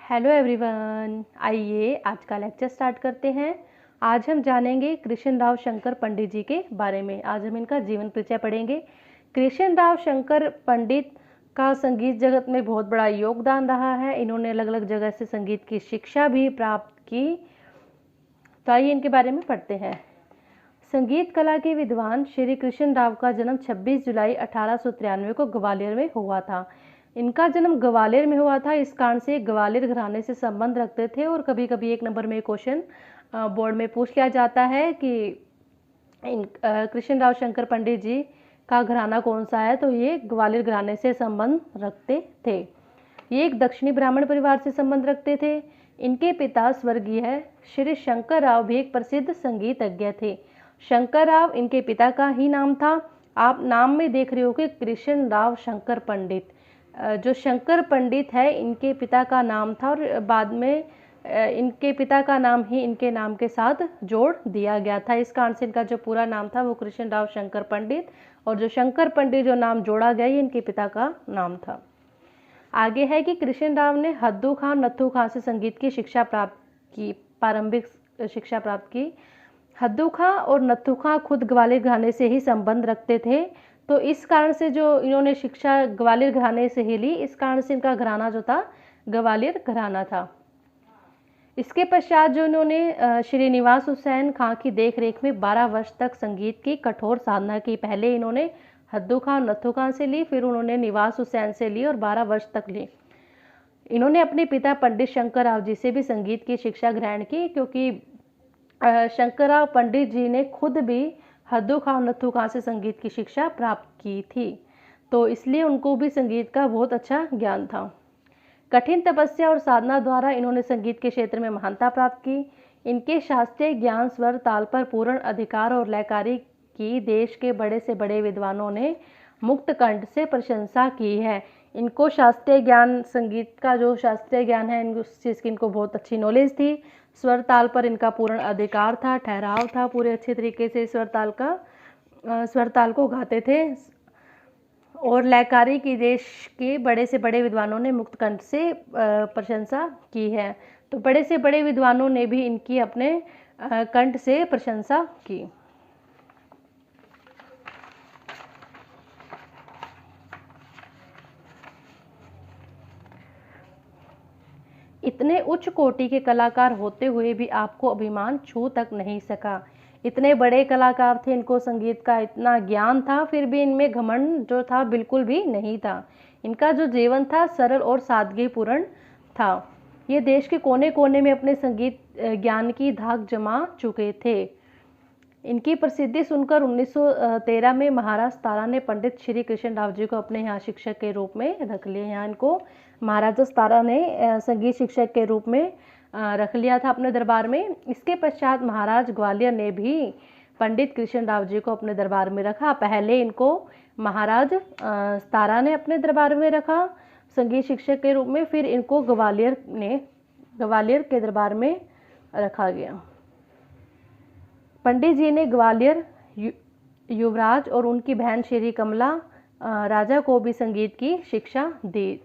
Hello everyone, आइए आज का लेक्चर स्टार्ट करते हैं। आज हम जानेंगे कृष्ण राव शंकर पंडित जी के बारे में। आज हम इनका जीवन परिचय पढ़ेंगे। कृष्ण राव शंकर पंडित का संगीत जगत में बहुत बड़ा योगदान रहा है। इन्होंने अलग अलग जगह से संगीत की शिक्षा भी प्राप्त की। तो आइए इनके बारे में पढ़ते हैं। संगीत कला के विद्वान श्री कृष्ण राव का जन्म 26 जुलाई 1893 को ग्वालियर में हुआ था। इनका जन्म ग्वालियर में हुआ था, इस कारण से ग्वालियर घराने से संबंध रखते थे। और कभी कभी एक नंबर में क्वेश्चन बोर्ड में पूछ लिया जाता है कि कृष्ण राव शंकर पंडित जी का घराना कौन सा है, तो ये ग्वालियर घराने से संबंध रखते थे। ये एक दक्षिणी ब्राह्मण परिवार से संबंध रखते थे। इनके पिता स्वर्गीय श्री शंकर राव भी एक प्रसिद्ध संगीतज्ञ थे। शंकर राव इनके पिता का ही नाम था। आप नाम में देख रहे हो कि कृष्ण राव शंकर पंडित, जो शंकर पंडित है इनके पिता का नाम था, और बाद में इनके पिता का नाम ही इनके नाम के साथ जोड़ दिया गया था। इस कारण से इनका जो पूरा नाम था वो कृष्ण राव शंकर पंडित, और जो शंकर पंडित जो नाम जोड़ा गया ये इनके पिता का नाम था। आगे है कि कृष्ण राव ने हद्दू खां नत्थू खां से संगीत की शिक्षा प्राप्त की, प्रारंभिक शिक्षा प्राप्त की। हद्दू खां और नत्थू खां खुद ग्वालियर घराने से ही संबंध रखते थे, तो इस कारण से जो इन्होंने शिक्षा ग्वालियर घराने से ही ली, इस कारण से इनका घराना जो था ग्वालियर घराना था। इसके पश्चात जो इन्होंने श्रीनिवास हुसैन खां की देखरेख में 12 वर्ष तक संगीत की कठोर साधना की। पहले इन्होंने हद्दू खां नत्थू खां से ली, फिर उन्होंने निवास हुसैन से ली और 12 वर्ष तक ली। इन्होंने अपने पिता पंडित शंकर राव जी से भी संगीत की शिक्षा ग्रहण की, क्योंकि शंकर राव पंडित जी ने खुद भी हद्दू खां नत्थू खां से संगीत की शिक्षा प्राप्त की थी, तो इसलिए उनको भी संगीत का बहुत अच्छा ज्ञान था। कठिन तपस्या और साधना द्वारा इन्होंने संगीत के क्षेत्र में महानता प्राप्त की। इनके शास्त्रीय ज्ञान, स्वर, ताल पर पूर्ण अधिकार और लयकारी की देश के बड़े से बड़े विद्वानों ने मुक्त कंठ से प्रशंसा की है। इनको शास्त्रीय ज्ञान, संगीत का जो शास्त्रीय ज्ञान है, उस चीज़ की इनको बहुत अच्छी नॉलेज थी। स्वर ताल पर इनका पूर्ण अधिकार था, ठहराव था, पूरे अच्छे तरीके से स्वर ताल को गाते थे। और लयकारी की देश के बड़े से बड़े विद्वानों ने मुक्त कंठ से प्रशंसा की है, तो बड़े से बड़े विद्वानों ने भी इनकी अपने कंठ से प्रशंसा की। इतने उच्च कोटि के कलाकार होते हुए भी आपको अभिमान छू तक नहीं सका। इतने बड़े कलाकार थे, इनको संगीत का इतना ज्ञान था, फिर भी इनमें घमंड जो था बिल्कुल भी नहीं था। इनका जो जीवन था सरल और सादगीपूर्ण था। ये देश के कोने कोने में अपने संगीत ज्ञान की धाक जमा चुके थे। इनकी प्रसिद्धि सुनकर 1913 में महाराज तारा ने पंडित श्री कृष्ण राव जी को अपने यहाँ शिक्षक के रूप में रख लिया। यहाँ इनको महाराजा तारा ने संगीत शिक्षक के रूप में रख लिया था अपने दरबार में। इसके पश्चात महाराज ग्वालियर ने भी पंडित कृष्ण राव जी को अपने दरबार में रखा। पहले इनको महाराज तारा ने अपने दरबार में रखा संगीत शिक्षक के रूप में, फिर इनको ग्वालियर के दरबार में रखा गया। पंडित जी ने ग्वालियर युवराज और उनकी बहन श्री कमला राजा को भी संगीत की शिक्षा दी।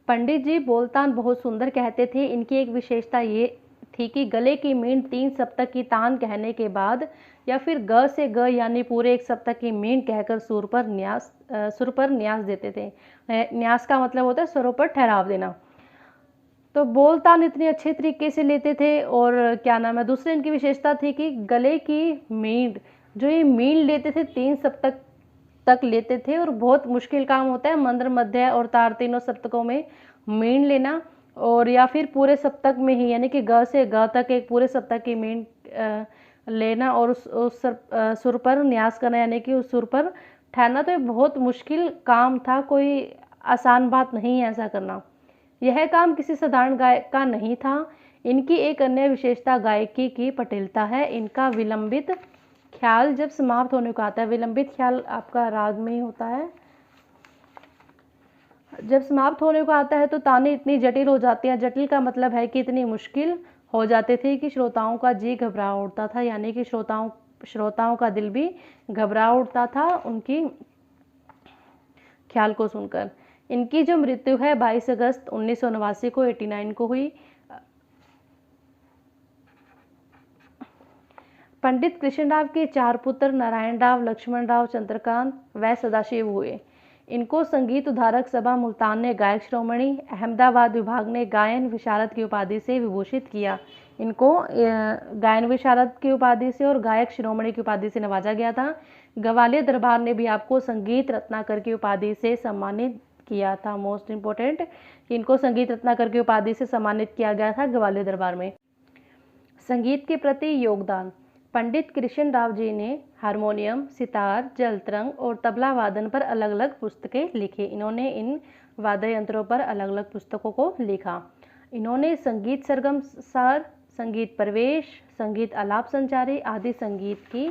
पंडित जी बोलतान बहुत सुंदर कहते थे। इनकी एक विशेषता ये थी कि गले की मींड 3 सप्तक की तान कहने के बाद या फिर ग से ग यानी पूरे 1 सप्तक की मींड कहकर सुर पर न्यास देते थे। न्यास का मतलब होता है स्वरों पर ठहराव देना। तो बोलतान इतने अच्छे तरीके से लेते थे। और क्या नाम है, दूसरी इनकी विशेषता थी कि गले की मींड, जो ये मींड लेते थे 3 सप्तक तक लेते थे, और बहुत मुश्किल काम होता है मंद्र, मध्य और तार तीनों सप्तकों में मींड लेना, और या फिर पूरे सप्तक में ही यानी कि ग से ग तक एक पूरे सप्तक की मींड लेना और उस सुर पर न्यास करना यानी कि उस सुर पर ठहरना। तो ये बहुत मुश्किल काम था, कोई आसान बात नहीं है ऐसा करना। यह काम किसी साधारण गायक का नहीं था। इनकी एक अन्य विशेषता गायकी की पटिलता है। इनका विलंबित ख्याल जब समाप्त होने को आता है, विलंबित ख्याल आपका राग में ही होता है, जब समाप्त होने को आता है तो ताने इतनी जटिल हो जाती हैं। जटिल का मतलब है कि इतनी मुश्किल हो जाते थे कि श्रोताओं का जी घबरा उठता था, यानी कि श्रोताओं का दिल भी घबरा उठता था उनकी ख्याल को सुनकर। इनकी जो मृत्यु है 22 अगस्त 1989 को 89 को हुई। पंडित कृष्णराव के 4 पुत्र नारायण राव, लक्ष्मण राव, चंद्रकांत व सदाशिव हुए। इनको संगीत उद्धारक सभा मुल्तान ने गायक श्रोमणी, अहमदाबाद विभाग ने गायन विशारद की उपाधि से विभूषित किया। इनको गायन विशारद की उपाधि से और गायक शिरोमणि की उपाधि से नवाजा गया था। ग्वालियर दरबार ने भी आपको संगीत रत्नाकर की उपाधि से सम्मानित किया था। मोस्ट इम्पोर्टेंट कि इनको संगीत रत्नाकर की उपाधि से सम्मानित किया गया था ग्वालियर दरबार में। संगीत के प्रति योगदान। पंडित कृष्ण राव जी ने हारमोनियम, सितार, जलतरंग और तबला वादन पर अलग अलग पुस्तकें लिखी। इन्होंने इन वाद्य यंत्रों पर अलग अलग पुस्तकों को लिखा। इन्होंने संगीत सरगम सार, संगीत प्रवेश, संगीत आलाप संचारी आदि संगीत की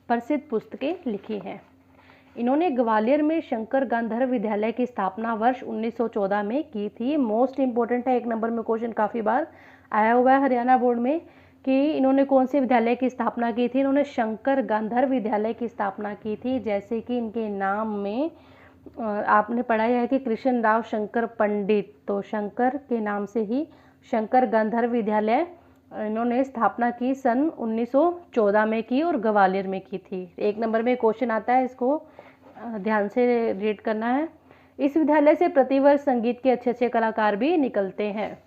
प्रसिद्ध पुस्तकें लिखी हैं। इन्होंने ग्वालियर में शंकर गांधर्व विद्यालय की स्थापना वर्ष 1914 में की थी। मोस्ट इम्पोर्टेंट है, 1 नंबर में क्वेश्चन काफ़ी बार आया हुआ है हरियाणा बोर्ड में कि इन्होंने कौन से विद्यालय की स्थापना की थी। इन्होंने शंकर गांधर्व विद्यालय की स्थापना की थी। जैसे कि इनके नाम में आपने पढ़ा है कि कृष्ण राव शंकर पंडित, तो शंकर के नाम से ही शंकर गांधर्व विद्यालय इन्होंने स्थापना की सन 1914 में की और ग्वालियर में की थी। 1 नंबर में क्वेश्चन आता है, इसको ध्यान से रीड करना है। इस विद्यालय से प्रतिवर्ष संगीत के अच्छे अच्छे कलाकार भी निकलते हैं।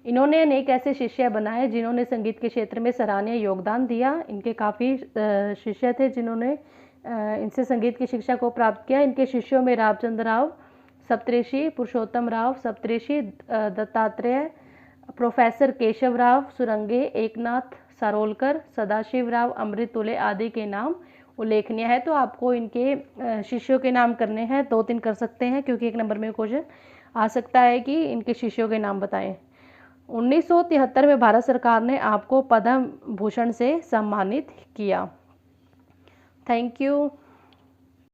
इन्होंने अनेक ऐसे शिष्य बनाए जिन्होंने संगीत के क्षेत्र में सराहनीय योगदान दिया। इनके काफ़ी शिष्य थे जिन्होंने इनसे संगीत की शिक्षा को प्राप्त किया। इनके शिष्यों में रामचंद्र राव सप्तऋषि, पुरुषोत्तम राव सप्तऋषि, दत्तात्रेय, प्रोफेसर केशव राव सुरंगे, एकनाथ सारोलकर, सदाशिव राव अमृतुले आदि के नाम उल्लेखनीय है। तो आपको इनके शिष्यों के नाम करने हैं, 2-3 कर सकते हैं क्योंकि 1 नंबर में क्वेश्चन आ सकता है कि इनके शिष्यों के नाम बताएं। 1973 में भारत सरकार ने आपको पद्म भूषण से सम्मानित किया। Thank you.